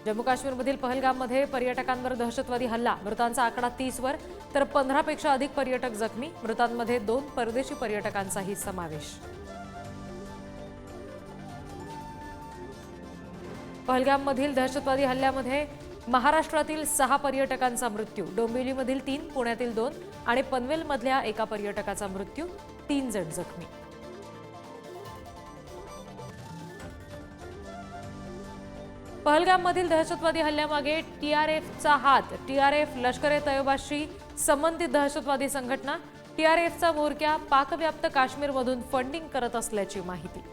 जम्मू काश्मीरमधील पहलगाममध्ये पर्यटकांवर दहशतवादी हल्ला, मृतांचा आकडा 30 वर तर 15 पेक्षा अधिक पर्यटक जखमी, मृतांमध्ये 2 परदेशी पर्यटकांचाही समावेश। पहलगाममधील दहशतवादी हल्ल्यामध्ये महाराष्ट्रातील 6 पर्यटकांचा मृत्यू, डोंबिवलीमधील 3, पुण्यातील 2 आणि पनवेलमधल्या एका पर्यटकाचा मृत्यू, 3 जण जखमी। पहलगाममधील दहशतवादी हल्ल्यामागे टीआरएफचा हात, टीआरएफ लष्कर-ए-तैयबाशी संबंधित दहशतवादी संघटना, टीआरएफचा म्होरक्या पाकव्याप्त काश्मीरमधून फंडिंग करत असल्याची माहिती।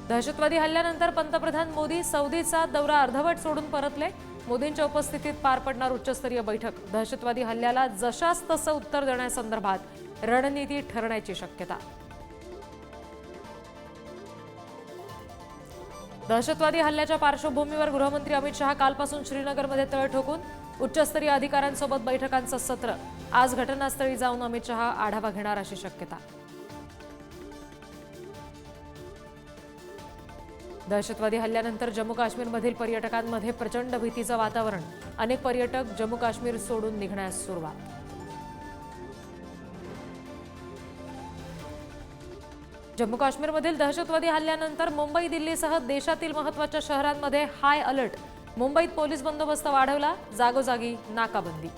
दहशतवादी हल्ल्यानंतर पंतप्रधान मोदी सौदीचा दौरा अर्धवट सोडून परतले, मोदींच्या उपस्थितीत पार पडणार उच्चस्तरीय बैठक, दहशतवादी हल्ल्याला जशास तसं उत्तर देण्यासंदर्भात रणनीती ठरण्याची शक्यता। दहशतवादी हल्ल्याच्या पार्श्वभूमीवर गृहमंत्री अमित शहा कालपासून श्रीनगरमध्ये तळ ठोकून उच्चस्तरीय अधिकाऱ्यांसोबत बैठकांचं सत्र, आज घटनास्थळी जाऊन अमित शहा आढावा घेणार अशी शक्यता। दहशतवादी हल्ल्यानंतर जम्मू काश्मीरमधील पर्यटकांमध्ये प्रचंड भीतीचं वातावरण, अनेक पर्यटक जम्मू काश्मीर सोडून निघण्यास सुरुवात। जम्मू काश्मीरमधील दहशतवादी हल्ल्यानंतर मुंबई, दिल्लीसह देशातील महत्त्वाच्या शहरांमध्ये हाय अलर्ट, मुंबईत पोलीस बंदोबस्त वाढवला, जागोजागी नाकाबंदी।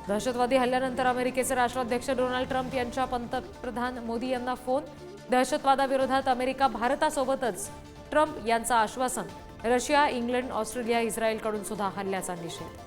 दहशतवादी हल्ल्यानंतर अमेरिकेचे राष्ट्राध्यक्ष डोनाल्ड ट्रम्प यांच्या पंतप्रधान मोदी यांना फोन, दहशतवादाविरोधात अमेरिका भारतासोबतच, ट्रम्प यांचं आश्वासन, रशिया, इंग्लंड, ऑस्ट्रेलिया, इस्रायलकडून सुद्धा हल्ल्याचा निषेध।